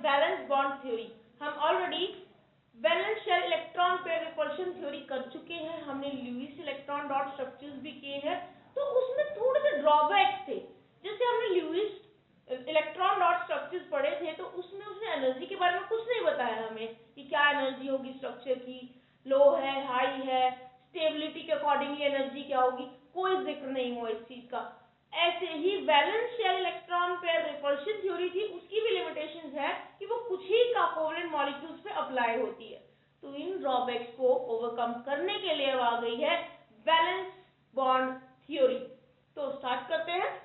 Valence bond theory. हम already valence shell electron pair repulsion theory कर चुके हैं, हमने लुईस इलेक्ट्रॉन डॉट स्ट्रक्चर्स भी किए हैं। तो उसमें थोड़े से ड्रॉबैक्स थे। जैसे हमने लुईस इलेक्ट्रॉन डॉट स्ट्रक्चर्स पढ़े थे, तो उसमें उसने एनर्जी के बारे में कुछ नहीं बताया हमें कि क्या एनर्जी होगी स्ट्रक्चर की, लो है, हाई है, स्टेबिलिटी के अकॉर्डिंगली एनर्जी क्या होगी, कोई जिक्र नहीं हुआ इस चीज का। ऐसे ही valence shell electron pair repulsion theory थी, उसकी भी लिमिटेशंस है कि वो कुछ ही कोवेलेंट मॉलिक्यूल्स पे अप्लाई होती है। तो इन ड्रॉबैक्स को ओवरकम करने के लिए आ गई है वैलेंस बॉन्ड थ्योरी। तो स्टार्ट करते हैं।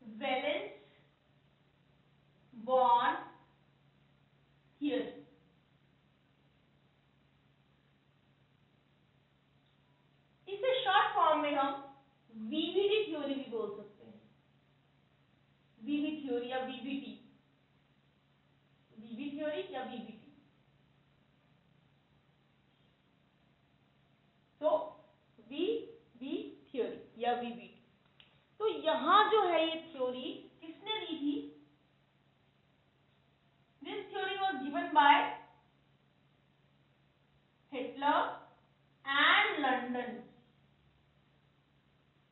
वैलेंस बॉन्ड थ्योरी, इसे शॉर्ट फॉर्म में हम वीवीडी थ्योरी भी बोल सकते हैं। वीवी थ्योरी या वीवीटी, वीवी थ्योरी या वीवीटी। तो वीवी थ्योरी या वीवीटी। तो यहां जो है ये थ्योरी किसने दी थी? This theory was given by Hitler and London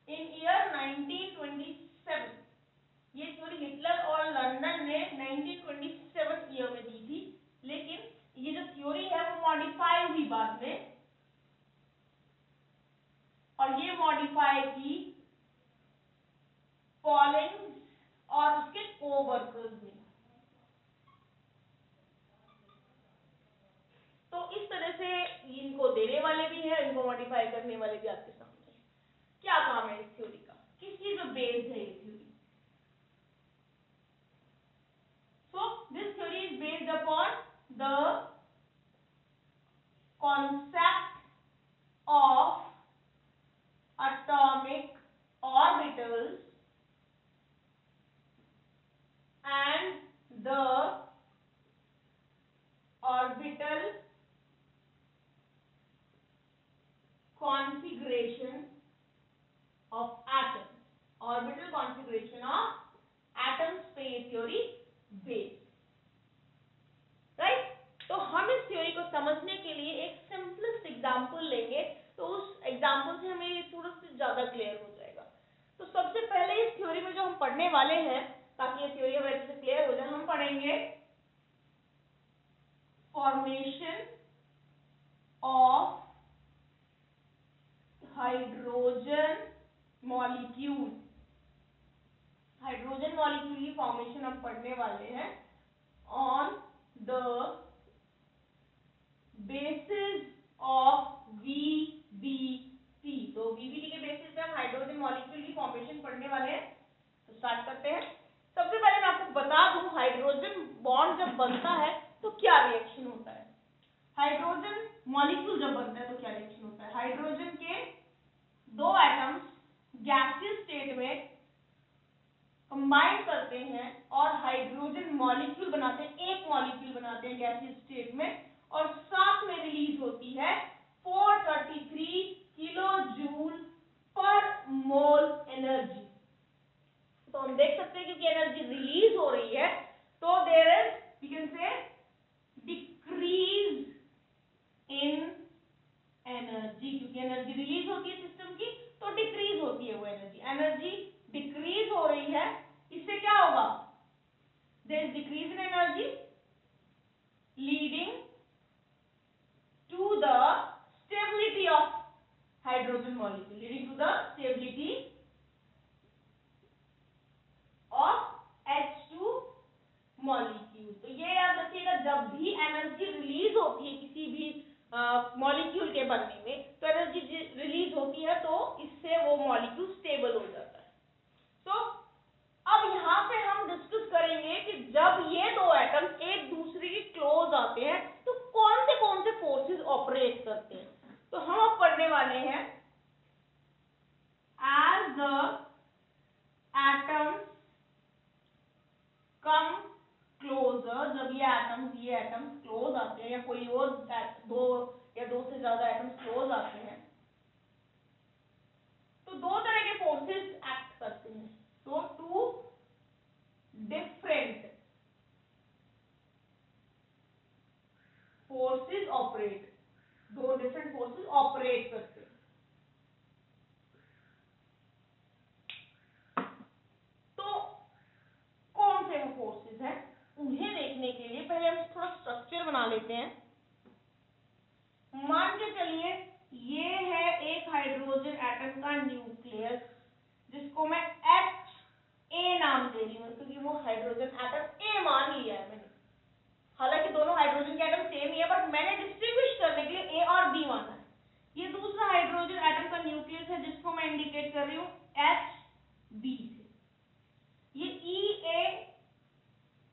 in year 1927। ये थ्योरी हिटलर और लंदन ने 1927 ईयर में दी थी, लेकिन ये जो थ्योरी है वो मॉडिफाई हुई बाद में, और ये मॉडिफाई की पॉलिंग्स और उसके कोवर्कर्स ने। तो इस तरह से इनको देने वाले भी हैं, इनको मॉडिफाई करने वाले भी आपके सामने। क्या काम है इस थ्योरी का, किस चीज पे बेस्ड है ये theory? So this theory is based upon the concept of atomic orbitals and the orbital configuration of atoms। orbital configuration of atoms पे ये थ्योरी बेस्ड, राइट। तो हम इस थ्योरी को समझने के लिए एक सिंपलेस्ट एग्जांपल लेंगे, तो उस एग्जांपल से हमें थोड़ा सा ज्यादा क्लियर हो जाएगा। तो सबसे पहले इस थ्योरी में जो हम पढ़ने वाले हैं, ताकि ये थ्योरी हमें अच्छे से क्लियर हो जाए, हम पढ़ेंगे formation of hydrogen molecule. Hydrogen molecule की फॉर्मेशन हम पढ़ने वाले हैं on the basis of VBT. तो वीबीटी के बेसिस पे हम हाइड्रोजन मॉलिक्यूल की फॉर्मेशन पढ़ने वाले हैं। तो स्टार्ट करते हैं। सबसे पहले मैं आपको बता दूं, हाइड्रोजन बॉन्ड जब बनता है तो क्या रिएक्शन होता है। हाइड्रोजन मॉलिक्यूल जब बनता है तो क्या रिएक्शन होता है? हाइड्रोजन के दो एटम्स गैसियस स्टेट में कंबाइन करते हैं और हाइड्रोजन मॉलिक्यूल बनाते हैं, एक मॉलिक्यूल बनाते हैं गैसियस स्टेट में, और साथ में रिलीज होती है 433 किलो जूल पर मोल एनर्जी। तो हम देख सकते हैं क्योंकि एनर्जी रिलीज हो रही है, तो there is we can say decrease in energy. क्योंकि एनर्जी रिलीज होती है सिस्टम की, तो डिक्रीज होती है वो एनर्जी। एनर्जी डिक्रीज हो रही है, इससे क्या होगा? There is decrease in energy leading to the stability of hydrogen molecule, leading to the stability of H2 molecule। तो ये याद रखिएगा, जब भी एनर्जी रिलीज होती है किसी भी मॉलिक्यूल के बनने में, तो एनर्जी रिलीज होती है, तो इससे वो मॉलिक्यूल स्टेबल हो जाता है। तो अब यहाँ पे हम डिस्कस करेंगे कि जब ये दो एटम्स एक दूसरे के क्लोज आते हैं तो कौन से फोर्सेस ऑपरेट करते हैं। तो हम अब पढ़ने वाले हैं as the atoms come closer. जब ये एटम्स क्लोज आते हैं, या कोई और दो या दो से ज्यादा एटम्स क्लोज आते हैं, हाइड्रोजन एटम का न्यूक्लियस, जिसको मैं HA नाम दे रही हूँ क्योंकि वो हाइड्रोजन एटम A मान लिया है मैंने। हालांकि दोनों हाइड्रोजन के एटम सेम ही है, बट मैंने डिस्टिंग्विश करने के लिए A और B माना है। ये दूसरा हाइड्रोजन एटम का न्यूक्लियस है जिसको मैं इंडिकेट कर रही हूँ HB से। ये EA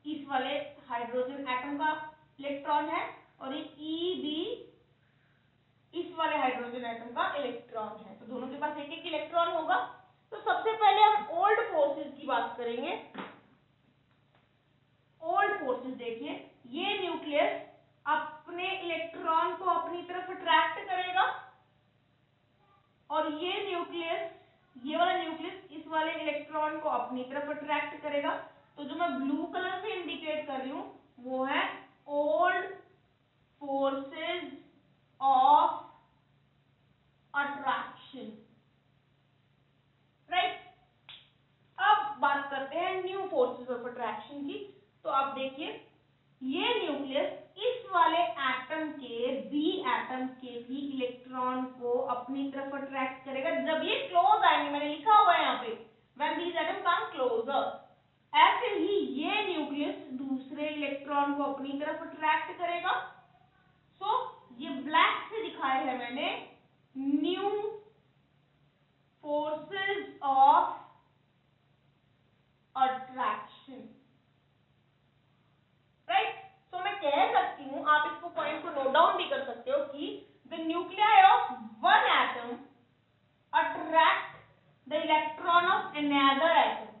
इस वाले हाइड्रोजन एटम का इलेक्ट्रॉन है और ये EB इस वाले हाइड्रोजन एटम का इलेक्ट्रॉन है। तो दोनों के पास एक एक इलेक्ट्रॉन होगा। तो सबसे पहले हम ओल्ड फोर्सेस की बात करेंगे। ओल्ड फोर्सेस देखिए, ये न्यूक्लियस अपने इलेक्ट्रॉन को अपनी तरफ अट्रैक्ट करेगा और ये न्यूक्लियस, ये वाला न्यूक्लियस इस वाले इलेक्ट्रॉन को अपनी तरफ अट्रैक्ट करेगा। तो जो मैं ब्लू कलर से इंडिकेट कर रही हूं वो है old forces of attraction, right. अब बात करते हैं न्यू फोर्सेस ऑफ अट्रैक्शन की। तो आप देखिए, ये न्यूक्लियस इस वाले एटम के, बी एटम के भी इलेक्ट्रॉन को अपनी तरफ अट्रैक्ट करेगा जब ये क्लोज आएंगे। मैंने लिखा हुआ है यहाँ पे when these atom come closer. ऐसे ही ये न्यूक्लियस दूसरे इलेक्ट्रॉन को अपनी तरफ अट्रैक्ट करेगा। सो ये ब्लैक से दिखाए है मैंने new forces of attraction, right. तो मैं कह सकती हूँ, आप इसको पॉइंट को नोट डाउन भी कर सकते हो कि the nuclei of one atom attract the electron of another atom,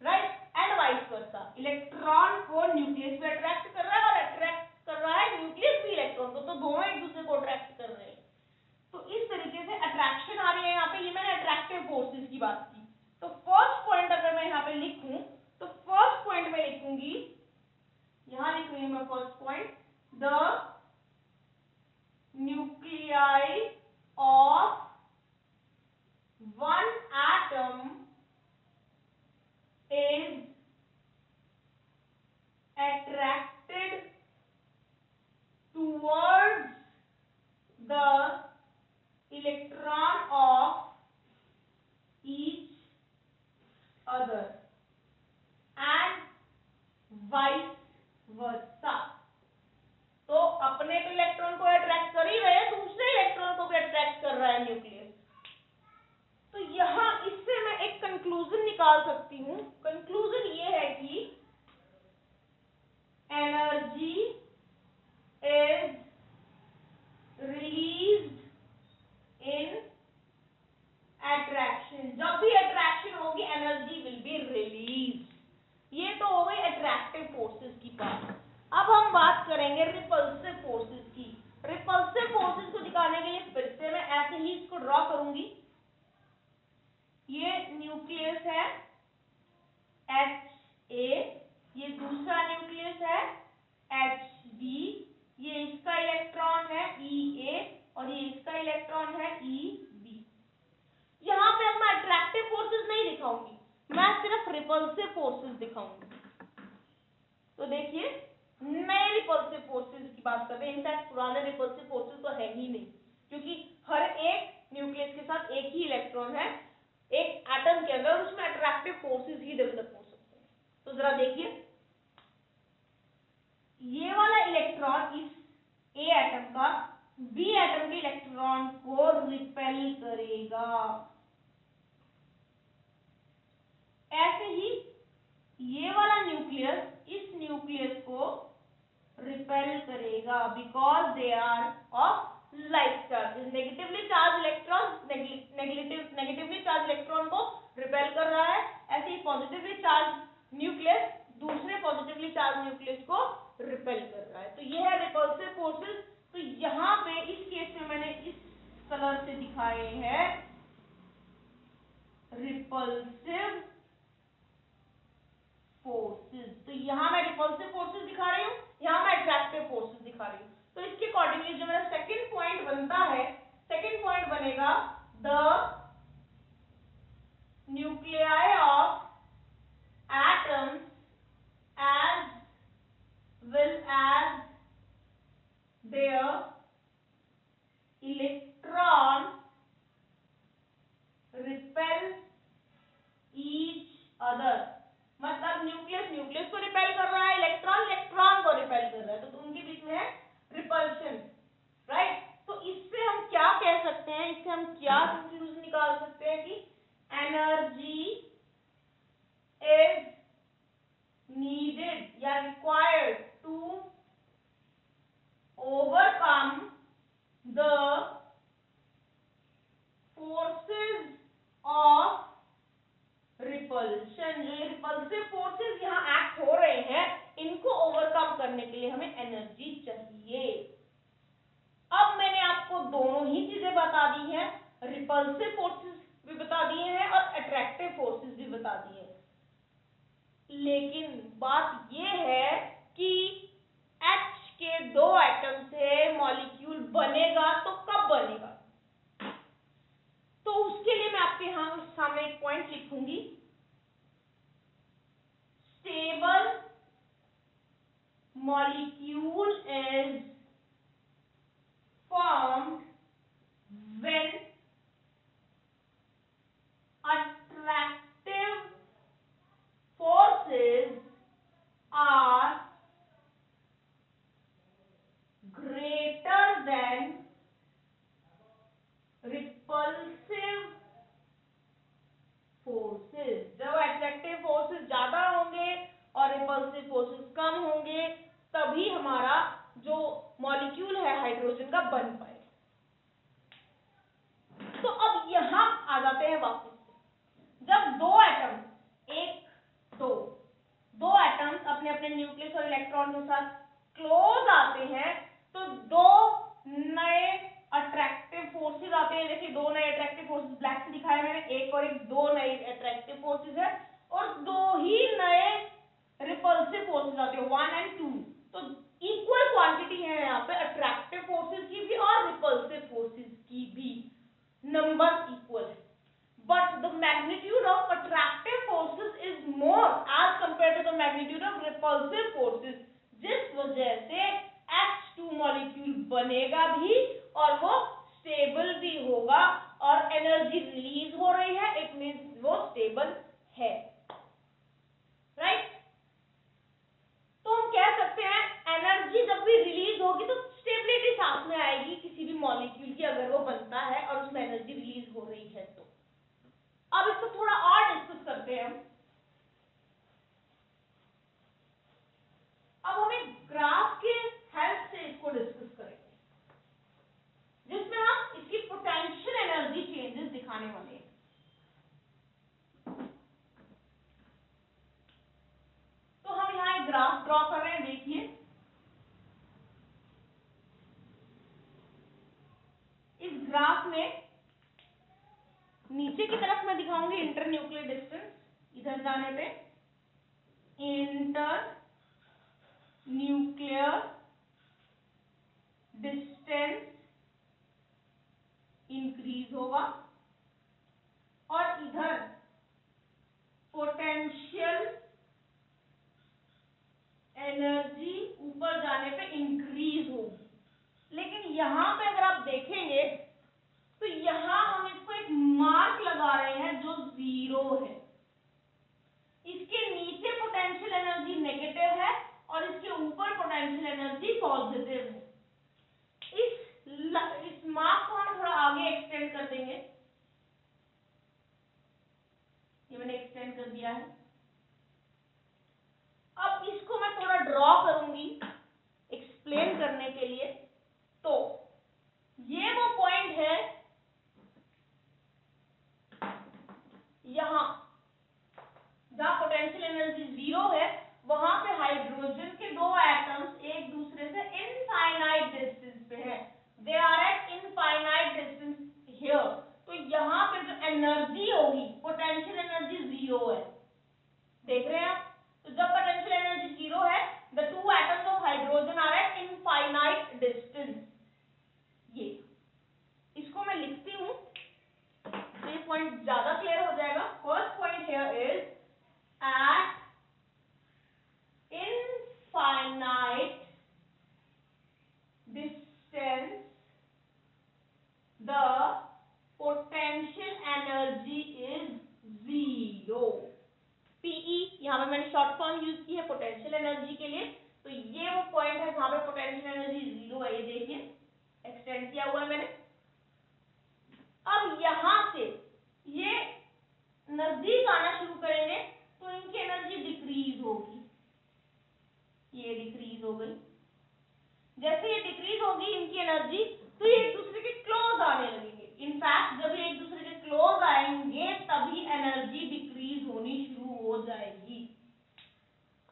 right, and vice versa. Electron को न्यूक्लियस भी अट्रैक्ट कर रहा है और अट्रैक्ट कर रहा है न्यूक्लियस भी इलेक्ट्रॉन को, तो दोनों एक दूसरे को अट्रैक्ट कर रहे हैं। तो इस तरीके से अट्रैक्शन आ रही है यहाँ पे। ये मैंने अट्रैक्टिव फोर्सेस की बात की। तो फर्स्ट पॉइंट अगर मैं यहाँ पे लिखूं तो फर्स्ट पॉइंट में लिखूंगी, यहां लिख रही हूं मैं first point, the nuclei of one atom is attracted towards the electron of each other and vice versa। तो अपने तो इलेक्ट्रॉन को अट्रैक्ट कर ही रहे हैं, दूसरे इलेक्ट्रॉन को भी अट्रैक्ट कर रहा है न्यूक्लियस। तो यहां इससे मैं एक कंक्लूजन निकाल सकती हूं। कंक्लूजन ये है कि energy is released in attraction. जब भी अट्रैक्शन होगी एनर्जी विल बी रिलीज। ये तो हो गई अट्रैक्टिव फोर्सेस की बात। अब हम बात करेंगे रिपल्सिव फोर्सेस की। रिपल्सिव फोर्सेस को दिखाने के लिए फिर से मैं ऐसे ही इसको ड्रॉ करूंगी। ये न्यूक्लियस है HA, ये दूसरा न्यूक्लियस है HB, ये इसका इलेक्ट्रॉन है EA और ये इसका इलेक्ट्रॉन है EB। यहाँ पे अब मैं अट्रैक्टिव फोर्सेस नहीं दिखाऊंगी, मैं सिर्फ रिपल्सिव फोर्सेस दिखाऊंगी। तो देखिए, नए रिपल्सिव फोर्सेस की बात करते हैं। इनफैक्ट पुराने रिपल्सिव फोर्सेस तो है ही नहीं, क्योंकि हर एक न्यूक्लियस के साथ एक ही इलेक्ट्रॉन है एक एटम के अंदर, उसमें अट्रैक्टिव फोर्सेस ही डेवलप हो सकते हैं। तो जरा देखिए, ये वाला इलेक्ट्रॉन इस A एटम का B एटम के इलेक्ट्रॉन को रिपेल करेगा। ऐसे ही ये वाला न्यूक्लियस इस न्यूक्लियस को रिपेल करेगा because they are of like charges. Negatively charge electron negatively charge electron को रिपेल कर रहा है, ऐसे ही पॉजिटिवली चार्ज न्यूक्लियस दूसरे पॉजिटिवली चार्ज न्यूक्लियस को रिपेल कर रहा है। तो ये है रिपल्सिव फोर्सेस। तो यहाँ पे इस केस में मैंने इस कलर से दिखाए हैं रिपल्सिव फोर्सेस। तो यहाँ मैं रिपल्सिव फोर्सेस दिखा रही हूँ, यहाँ मैं अट्रैक्टिव फोर्सेस दिखा रही हूँ। तो इसके अकॉर्डिंगली जो मेरा सेकंड पॉइंट बनता है, सेकंड पॉइंट बनेगा the nuclei of atoms as well as their electron हम क्या कंक्लूजन निकाल सकते हैं कि एनर्जी इज नीडेड या required to overcome the forces of repulsion. जो ये रिपल्सिव फोर्सेस यहाँ एक्ट हो रहे हैं, इनको ओवरकम करने के लिए हमें एनर्जी चाहिए। अब मैंने आपको दोनों ही चीजें बता दी हैं, रिपल्सिव फोर्सेस भी बता दिए हैं और अट्रैक्टिव फोर्सेस भी बता दिए हैं। लेकिन बात यह है कि H के दो एटम से मॉलिक्यूल बनेगा तो कब बनेगा? तो उसके लिए मैं आपके यहां सामने एक पॉइंट लिखूंगी, stable molecule is formed when attractive forces are greater than repulsive forces। जब attractive forces ज्यादा होंगे और repulsive forces कम होंगे, तभी हमारा जो मॉलिक्यूल है हाइड्रोजन का बन पाएगा। तो अब यहां आ जाते हैं वापस। जब दो एटम दो एटम्स अपने अपने न्यूक्लियस और इलेक्ट्रॉन के साथ क्लोज आते हैं, तो दो नए अट्रैक्टिव फोर्सेस आते हैं। देखिए दो नए अट्रैक्टिव फोर्सेस ब्लैक से दिखाए मैंने, एक और एक, दो नए अट्रैक्टिव फोर्सेस है और दो ही नए रिपल्सिव फोर्सेस आते हैं, 1 और 2। तो इक्वल क्वांटिटी है यहाँ पे अट्रैक्टिव फोर्सेस की भी और रिपल्सिव फोर्सेस की भी, नंबर इक्वल है। But the magnitude of attractive forces is more as compared to the magnitude of repulsive forces, जिस वजह से H2 मॉलिक्यूल बनेगा भी और वो स्टेबल भी होगा और एनर्जी रिलीज हो रही है, इट मीन्स वो स्टेबल है, राइट। तो हम कह सकते हैं एनर्जी जब भी रिलीज होगी तो स्टेबिलिटी साथ में आएगी किसी भी मॉलिक्यूल की, अगर वो बनता है और उसमें एनर्जी रिलीज हो रही है तो। अब इसको थोड़ा और डिस्कस करते हैं हम। अब हम एक ग्राफ के हेल्प से इसको डिस्कस करेंगे, जिसमें हम इसकी पोटेंशियल एनर्जी चेंजेस दिखाने वाले हैं। तो हम यहाँ एक ग्राफ ड्रॉ कर रहे हैं, देखिए इस ग्राफ में नीचे की तरफ मैं दिखाऊंगी इंटर न्यूक्लियर डिस्टेंस, इधर जाने पे इंटर न्यूक्लियर डिस्टेंस इंक्रीज होगा और इधर पोटेंशियल एनर्जी ऊपर जाने पे इंक्रीज होगी। लेकिन यहां पे अगर आप देखेंगे तो यहां हम इसको एक मार्क लगा रहे हैं जो 0 है। इसके नीचे पोटेंशियल एनर्जी नेगेटिव है और इसके ऊपर पोटेंशियल एनर्जी पॉजिटिव है। इस मार्क को हम थोड़ा आगे एक्सटेंड कर देंगे, ये मैंने एक्सटेंड कर दिया है। अब इसको मैं थोड़ा ड्रॉ करूंगी एक्सप्लेन करने के लिए। तो ये वो पॉइंट है यहां जहां पोटेंशियल एनर्जी 0 है, वहां पे हाइड्रोजन के दो एटम्स एक दूसरे से इनफाइनाइट डिस्टेंस पे हैं, they are at infinite distance here. तो यहाँ पे जो एनर्जी होगी, पोटेंशियल एनर्जी 0 है, देख रहे हैं आप। तो जब पोटेंशियल एनर्जी 0 है, the two atoms of hydrogen are at infinite distance. ये इसको मैं लिखती हूँ तो ये पॉइंट ज्यादा क्लियर हो जाएगा। First point here is at infinite distance the potential energy is 0। PE यहाँ पे मैंने शॉर्ट फॉर्म यूज की है पोटेंशियल एनर्जी के लिए। तो ये वो पॉइंट है जहां पे पोटेंशियल एनर्जी 0 है, ये देखिए एक्सटेंड किया हुआ है मैंने। एनर्जी डिक्रीज होनी शुरू हो जाएगी।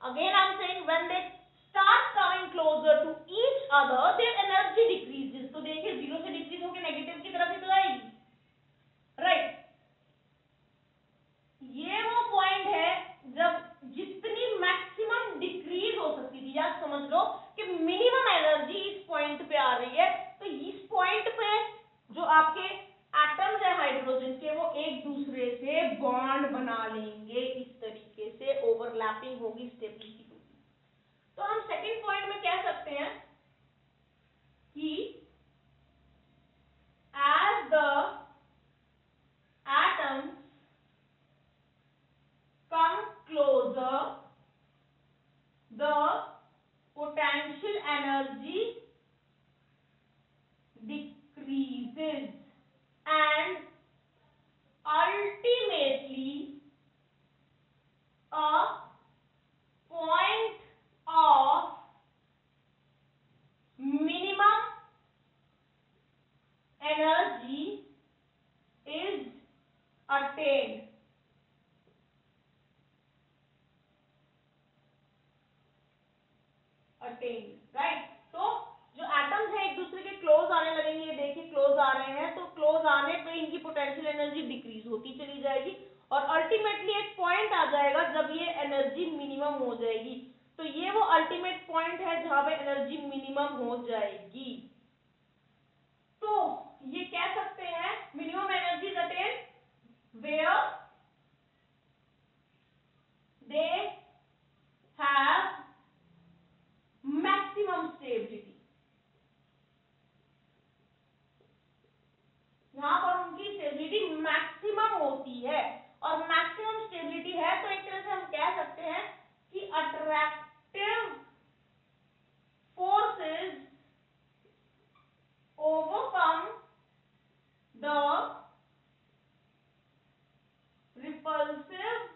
Again I am saying when they start coming closer to each other their energy decreases. तो देखिए 0 से डिक्रीज होकर नेगेटिव की तरफ ही तो आएगी, राइट। ये वो पॉइंट है जब जितनी मैक्सिमम डिक्रीज हो सकती थी, या समझ लो कि मिनिमम एनर्जी इस पॉइंट पे आ रही है, तो इस पॉइंट पे जो आपके एटम्स है हाइड्रोजन के वो एक दूसरे से बॉन्ड बना लेंगे, इस तरीके से ओवरलैपिंग होगी, स्टेबिलिटी होगी। तो हम सेकंड पॉइंट में कह सकते हैं कि as the atoms come closer, the potential energy decreases and ultimately a point of minimum energy is attained. Right. तो जो एटम्स है एक दूसरे के क्लोज आने लगेंगे, ये देखिए क्लोज आ रहे हैं, तो क्लोज आने पे इनकी पोटेंशियल एनर्जी डिक्रीज होती चली जाएगी और अल्टीमेटली एक पॉइंट आ जाएगा जब ये एनर्जी मिनिमम हो जाएगी। तो ये वो अल्टीमेट पॉइंट है जहां पे एनर्जी मिनिमम हो जाएगी। तो ये कह सकते हैं minimum energy is attend where they have maximum stability. यहां पर उनकी स्टेबिलिटी मैक्सिमम होती है, और मैक्सिमम स्टेबिलिटी है तो एक तरह से हम कह सकते हैं कि attractive forces overcome the repulsive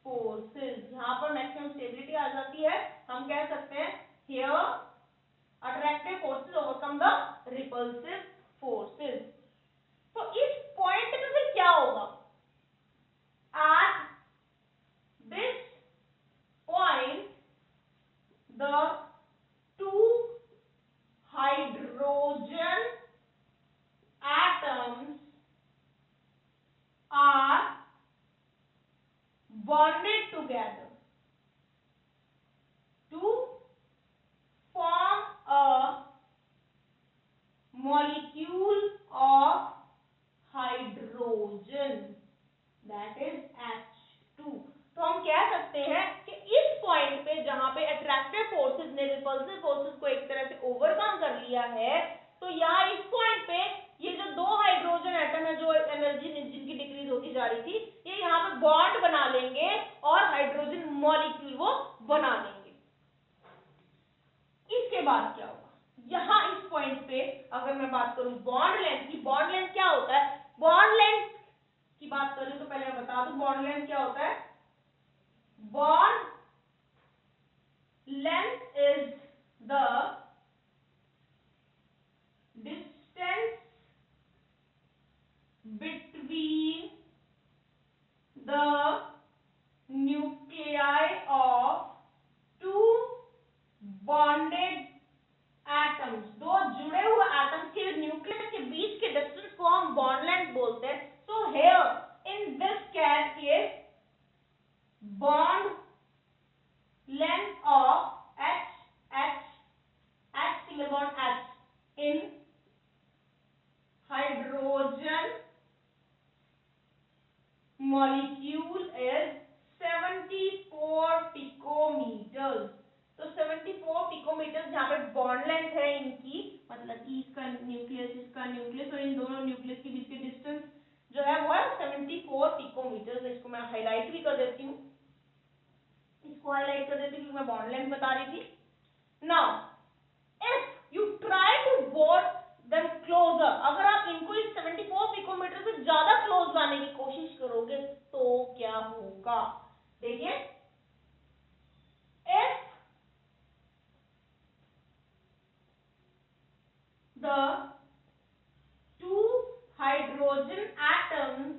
forces. यहां पर मैक्सिमम स्टेबिलिटी आ जाती है, हम कह सकते हैं here attractive forces overcome the repulsive forces. तो इस पॉइंट पे फिर क्या होगा? At this point the two hydrogen atoms are bonded together to form a molecule of hydrogen, that is H2। तो हम कह सकते हैं कि इस पॉइंट पे जहां पे अट्रैक्टिव फोर्सेस ने रिपल्सिव फोर्सेस को एक तरह से ओवरकम कर लिया है, तो यहाँ इस पॉइंट पे ये जो दो हाइड्रोजन एटम है जो एनर्जी जिनकी डिक्रीज होती जा रही थी, ये यहाँ पे बॉन्ड बना लेंगे और हाइड्रोजन मॉलिक्यूल वो बना लेंगे। इसके बाद क्या होगा? यहाँ इस पॉइंट पे अगर मैं बात करूं बॉन्ड लेंथ की, बॉन्ड लेंथ क्या होता है? बॉन्ड लेंथ की बात करूं तो पहले मैं बता दूं बॉन्ड लेंथ क्या होता है। Bond length is the distance between the nuclei of two bonded atoms। दो जुड़े हुए एटम्स के न्यूक्लियस के बीच के डिस्टेंस को हम बॉन्ड लेंथ बोलते हैं। So here in this case bond length of H single bond H in hydrogen molecule is 74 picometers। तो 74 पिकोमीटर जहाँ पे बॉन्ड लेंथ है इनकी, मतलब कि इसका न्यूक्लियस और इन दोनों न्यूक्लियस के बीच के डिस्टेंस जो है वो है 74 पिकोमीटर। इसको मैं हाईलाइट भी कर देती हूँ, इसको हाईलाइट कर देती हूँ क्योंकि मैं बॉन्ड लेंथ बता रही थी। Now if you try to boat them closer, अगर आप इनको इस 74 पिकोमीटर से ज्यादा क्लोज लाने की कोशिश करोगे तो क्या होगा? देखिए, if the two hydrogen atoms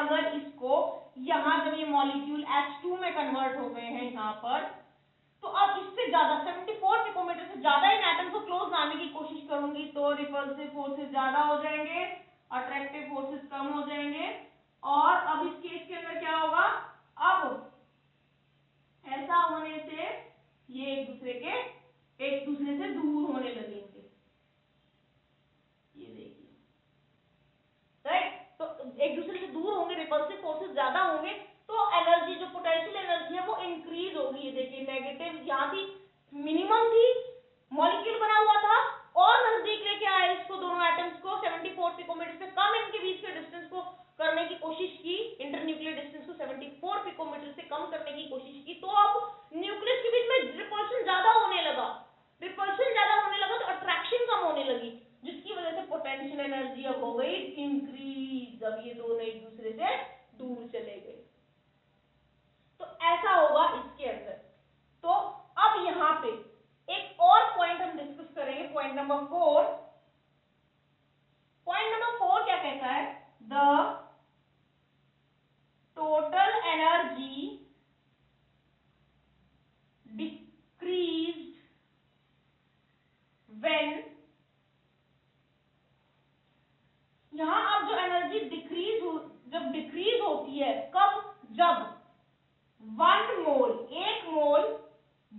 अगर इसको यहाँ जब ये मॉलिक्यूल H2 में कन्वर्ट हो गए हैं यहाँ पर, तो अब इससे ज्यादा 74 पिकोमीटर से ज्यादा इन एटम को क्लोज लाने की कोशिश करूंगी तो रिपल्सिव फोर्सेस ज्यादा हो जाएंगे, अट्रैक्टिव फोर्सेस कम हो जाएंगे। और अब इस केस के अंदर क्या होगा, अब ऐसा होने से ये एक दूसरे से दूर होने लगेंगे। ये देखिए, राइट, तो एक दूसरे से दूर होंगे, रिपल्सिव फोर्सेस ज्यादा होंगे, तो एनर्जी जो पोटेंशियल एनर्जी है वो इंक्रीज होगी। ये देखिए नेगेटिव यहाँ थी, मिनिमम थी, मॉलिक्यूल बना हुआ था और नजदीक लेके आए इसको, दोनों एटम्स को 74 पिकोमीटर से कम इनके बीच के डिस्टेंस को करने की कोशिश की, इंटरन्यूक्लियर डिस्टेंस को 74 पिकोमीटर से कम करने की कोशिश की। तो अब न्यूक्लियस के बीच में रिपल्शन ज्यादा होने लगा, तो अट्रैक्शन कम होने लगी, जिसकी वजह से पोटेंशियल एनर्जी अब हो गई इंक्रीज। अब ये दोनों एक दूसरे से दूर चले गए। तो ऐसा होगा इसके अंदर। तो अब यहाँ पे एक और पॉइंट हम डिस्कस करेंगे, पॉइंट नंबर 4। पॉइंट नंबर 4 क्या कहता है, the total energy decreased when, यहां अब जो एनर्जी जब डिक्रीज होती है, कब, जब 1 मोल, 1 मोल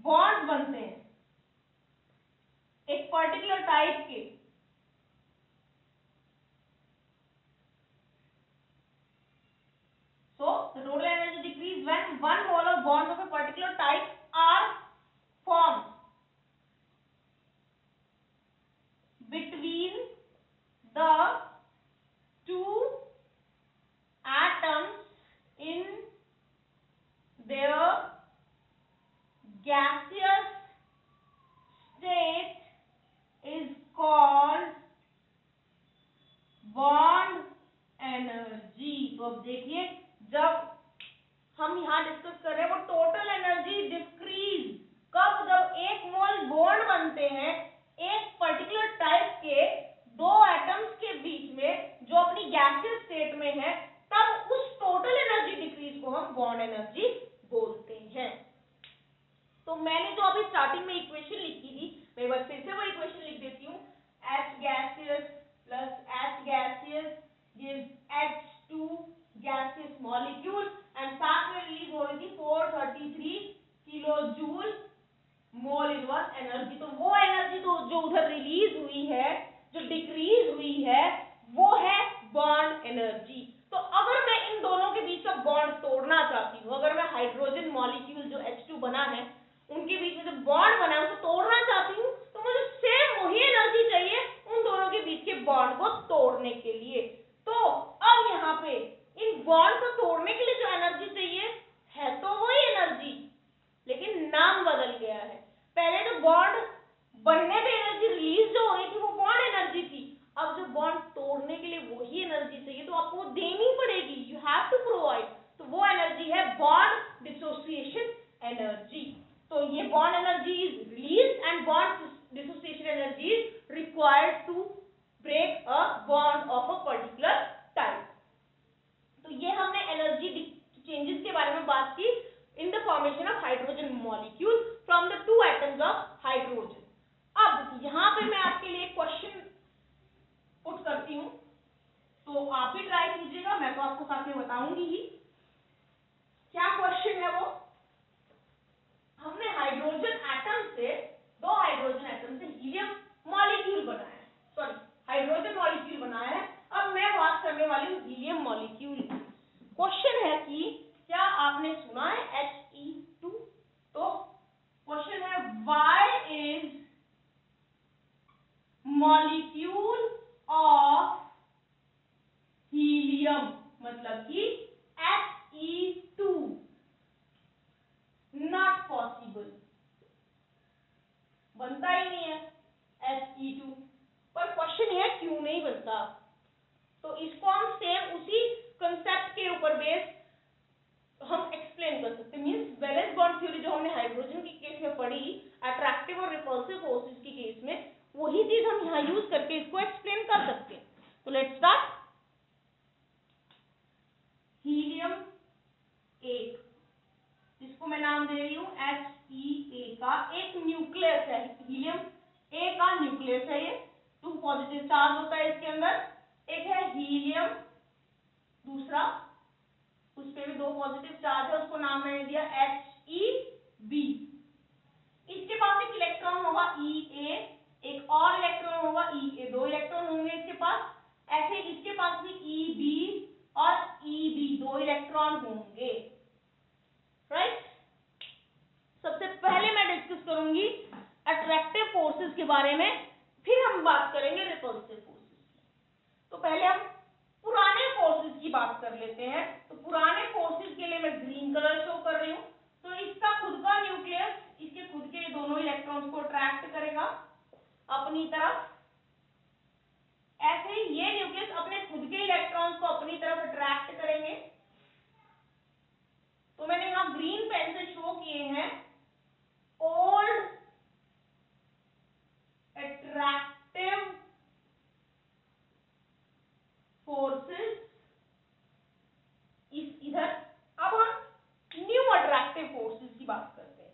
बॉन्ड बनते हैं एक पर्टिकुलर टाइप के, so the total energy decrease when 1 mole of bonds of a particular type are formed between the two atoms in their gaseous state is called bond energy। तो अब देखिए, जब हम यहाँ डिस्कस कर रहे हैं वो टोटल एनर्जी डिक्रीज कब, जब 1 मोल बॉन्ड बनते हैं एक पर्टिकुलर टाइप के दो एटम्स के बीच में जो अपनी गैसियस स्टेट में है, तब उस टोटल एनर्जी डिक्रीज को हम बॉन्ड एनर्जी बोलते हैं। तो मैंने जो अभी स्टार्टिंग में इक्वेशन लिखी थी, मैं एक बार फिर से वो इक्वेशन लिख देती हूँ, H gaseous plus H gaseous gives H2 gaseous molecule and साथ में रिलीज हो रही थी 433 kilo joule mole inverse energy. तो वो एनर्जी तो जो उधर रिलीज हुई है, जो डिक्रीज हुई है, वो है बॉन्ड एनर्जी। तो अगर मैं इन दोनों के बीच का बॉन्ड तोड़ना चाहती हूँ, अगर मैं हाइड्रोजन मॉलिक्यूल जो H2 बना है उनके बीच में जो बॉन्ड बना है उसको तोड़ना चाहती हूँ, तो मुझे सेम वही एनर्जी चाहिए उन दोनों के बीच के बॉन्ड को तोड़ने के लिए। तो अब यहाँ पे इन बॉन्ड को तोड़ने के लिए जो एनर्जी चाहिए है तो वही एनर्जी, लेकिन नाम बदल गया है। पहले तो बॉन्ड बनने पे एनर्जी रिलीज जो हो रही थी वो बॉन्ड एनर्जी थी, अब जो बॉन्ड तोड़ने के लिए वही एनर्जी चाहिए तो आपको देनी पड़ेगी, यू हैव टू प्रोवाइड। तो वो एनर्जी है बॉन्ड डिसोसिएशन एनर्जी। तो ये bond energy is release and bond dissociation energy is required to break a bond of a particular type. तो ये हमने एनर्जी चेंजेस के बारे में बात की in the formation of hydrogen molecule from the 2 atoms of hydrogen. अब यहाँ पे मैं आपके लिए क्वेश्चन पुट करती हूँ, तो आप भी ट्राई कीजिएगा, मैं तो आपको साथ में बताऊंगी ही। क्या क्वेश्चन है वो, हमने हाइड्रोजन एटम से, 2 हाइड्रोजन एटम से हीलियम मॉलिक्यूल बनाया है, सॉरी हाइड्रोजन मॉलिक्यूल बनाया है। अब मैं बात करने वाली हूँ हीलियम मॉलिक्यूल की। क्वेश्चन है कि क्या आपने सुना है He2? तो क्वेश्चन है why is molecule of helium, मतलब कि He2 नॉट पॉसिबल, बनता ही नहीं है He2। पर क्वेश्चन है क्यों नहीं बनता, तो इसको हम सेम उसी कंसेप्ट के ऊपर बेस हम एक्सप्लेन कर सकते हैं। मींस वैलेंस बॉन्ड थ्योरी जो हमने हाइड्रोजन की केस में पढ़ी, अट्रैक्टिव और रिपल्सिव फोर्सेस की केस में, वही चीज हम यहाँ यूज करके इसको एक्सप्लेन कर सकते हैं। तो लेट्स स्टार्ट। हीलियम 1, जिसको मैं नाम दे रही हूँ HEA का एक न्यूक्लियस है, हीलियम A का न्यूक्लियस है ये, 2 पॉजिटिव चार्ज होता है इसके अंदर। एक है हीलियम दूसरा, उस पे भी 2 पॉजिटिव चार्ज है, उसको नाम मैंने दिया HEB। इसके पास एक इलेक्ट्रॉन होगा EA, एक और इलेक्ट्रॉन होगा EA, 2 इलेक्ट्रॉन होंगे इसके पास। ऐसे इसके पास भी EB और EB 2 इलेक्ट्रॉन होंगे, राइट। सबसे पहले मैं डिस्कस करूंगी अट्रैक्टिव फोर्सेस के बारे में, फिर हम बात करेंगे रिपल्सिव फोर्सेस की। तो पहले हम पुराने फोर्सेस की बात कर लेते हैं। तो पुराने फोर्सेस के लिए मैं ग्रीन कलर शो कर रही हूँ। तो इसका खुद का न्यूक्लियस इसके खुद के दोनों इलेक्ट्रॉन्स को अट्रैक्ट करेगा अपनी तरफ। ऐसे ही ये न्यूक्लियस अपने खुद के इलेक्ट्रॉन्स को अपनी तरफ अट्रैक्ट करेंगे। तो मैंने यहाँ ग्रीन पेन से शो किए हैं ओल्ड अट्रैक्टिव फोर्सेस इधर। अब हम न्यू अट्रैक्टिव फोर्सेस की बात करते हैं।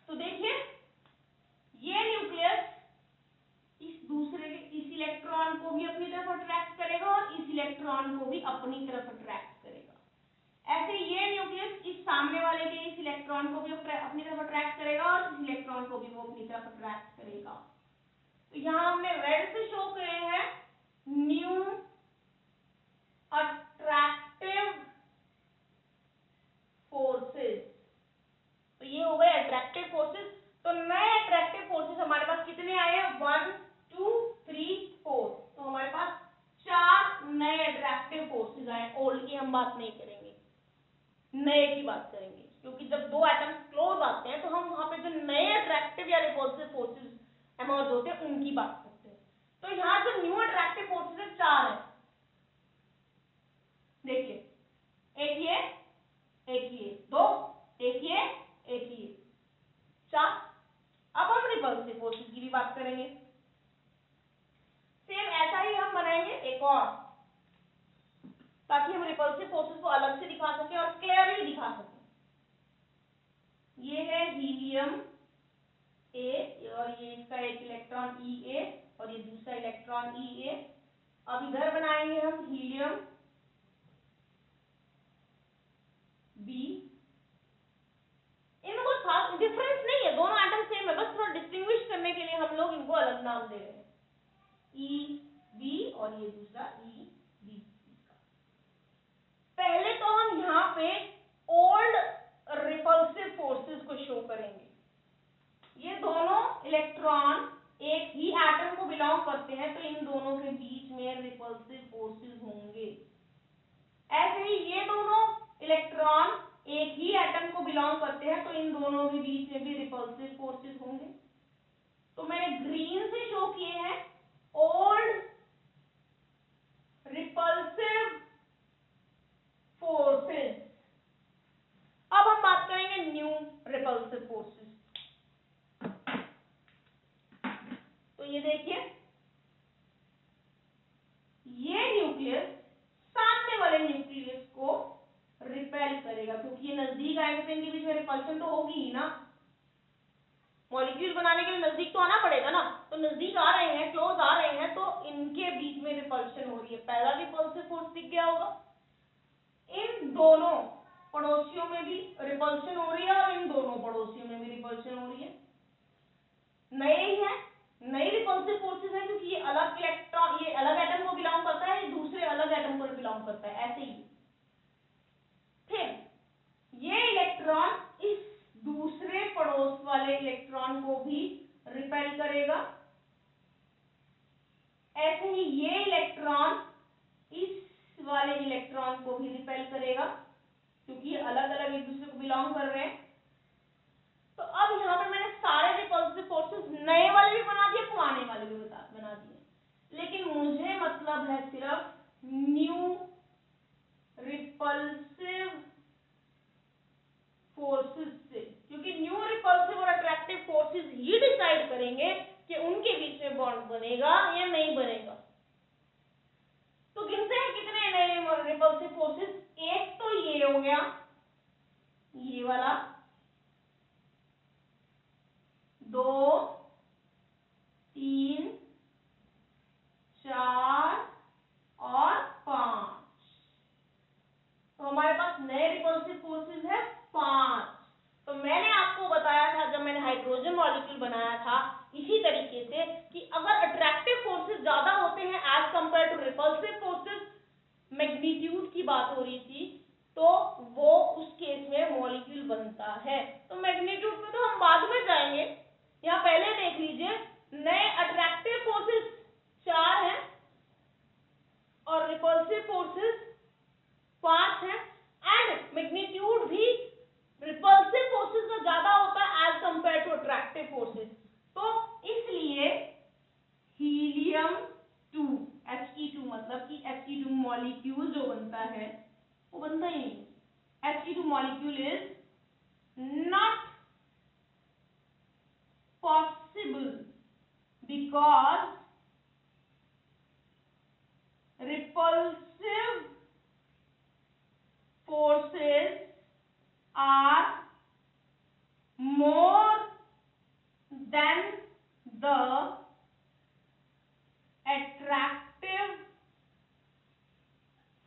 तो देखिए ये न्यूक्लियस इस इलेक्ट्रॉन को भी अपनी तरफ अट्रैक्ट करेगा और इस इलेक्ट्रॉन को भी अपनी तरफ अट्रैक्ट करेगा। ऐसे ये न्यूक्लियस इस सामने वाले के इस इलेक्ट्रॉन को भी अपनी तरफ अट्रैक्ट करेगा और इस इलेक्ट्रॉन को भी वो अपनी तरफ अट्रैक्ट करेगा। तो यहाँ हमने रेड से शो किए हैं न्यू अट्रैक्टिव फोर्सेस। तो ये हो गए अट्रैक्टिव फोर्सेस। तो नए अट्रैक्टिव फोर्सेस हमारे पास कितने आए हैं? 1 2 3 4। तो हमारे पास 4 नए अट्रैक्टिव फोर्सेस आए। ओल्ड की हम बात नहीं करेंगे, नए की बात करेंगे, क्योंकि जब 2 एटम्स क्लोज आते हैं तो हम वहां पे जो नए अट्रैक्टिव या रिपल्सिव फोर्सेस इमर्ज होते हैं उनकी बात करते हैं। तो यहाँ जो न्यू अट्रैक्टिव फोर्सेस है 4 है। देखिए एक ये 2, एक ये 4। अब हम रिपल्सिव फोर्सेस की भी बात करेंगे। सेम ऐसा ही हम बनाएंगे एक और, ताकि हम रिपल्सिव फोर्सेस को अलग से दिखा सके और क्लियरली दिखा सके। ये है हीलियम A और ये इसका एक इलेक्ट्रॉन EA और ये दूसरा इलेक्ट्रॉन EA। अब इधर बनाएंगे हम हीलियम B। इनमें कोई खास डिफरेंस नहीं है, दोनों एटम सेम है, बस थोड़ा डिस्टिंग्विश करने के लिए हम लोग इनको अलग नाम दे रहे हैं, EB और ये दूसरा EB। पहले तो हम यहाँ पे ओल्ड रिपल्सिव फोर्सेस को शो करेंगे। ये दोनों इलेक्ट्रॉन एक ही एटम को बिलोंग करते हैं, तो इन दोनों के बीच में रिपल्सिव फोर्सेस होंगे। ऐसे ही ये दोनों इलेक्ट्रॉन एक ही एटम को बिलोंग करते हैं, तो इन दोनों के बीच में भी रिपल्सिव फोर्सेस होंगे। तो मैंने ग्रीन से शो किए हैं ओल्ड रिपल्सिव फोर्सेस। अब हम बात करेंगे न्यू रिपल्सिव फोर्सेस। तो ये देखिए ये न्यूक्लियस सामने वाले न्यूक्लियस को रिपेल करेगा, क्योंकि ये नजदीक आएंगे तो इनके बीच में रिपल्शन तो होगी ही ना। मॉलिक्यूल बनाने के लिए नजदीक तो आना पड़ेगा ना। तो नजदीक आ रहे हैं, क्लोज आ रहे हैं, तो इनके बीच में रिपल्शन हो रही है। पहला रिपल्सिव फोर्स दिख गया होगा। इन दोनों पड़ोसियों में भी रिपल्शन हो रही है और इन दोनों पड़ोसियों में भी रिपल्शन हो रही है। नए ही है, नई रिपल्सिव फोर्सेस है, क्योंकि ये अलग इलेक्ट्रॉन, ये अलग एटम को बिलोंग करता है, ये दूसरे अलग एटम को बिलोंग करता है, ऐसे ही। फिर ये इलेक्ट्रॉन इस दूसरे पड़ोस वाले इलेक्ट्रॉन को भी रिपेल करेगा। ऐसे ही ये इलेक्ट्रॉन इस वाले इलेक्ट्रॉन को भी रिपेल करेगा, क्योंकि ये अलग अलग एक दूसरे को बिलोंग कर रहे हैं। तो अब यहाँ पे मैंने सारे रिपल्सिव फोर्सेस नए वाले भी बना दिए, पुराने वाले भी बना दिए, लेकिन मुझे मतलब है सिर्फ न्यू रिपल्सिव फोर्सेस से, क्योंकि न्यू रिपल्सिव और अट्रैक्टिव फोर्सेस ही डिसाइड करेंगे कि उनके बीच में बॉन्ड बनेगा या नहीं बनेगा। तो गिनते हैं कितने नए He2 मॉलिक्यूल जो बनता है वो बनता ही नहीं। He2 molecule is not possible because repulsive forces are more than the attractive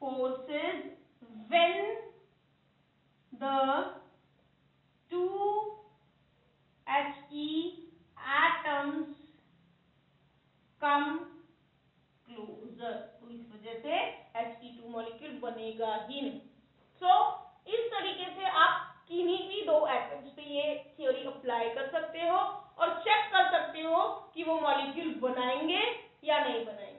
forces when the two He atoms come closer। तो इस वजह से He2 मॉलिक्यूल बनेगा ही नहीं। सो इस तरीके से आप किन्हीं भी दो एटम्स पे ये थ्योरी अप्लाई कर सकते हो और चेक कर सकते हो कि वो मॉलिक्यूल बनाएंगे या नहीं बनाएंगे।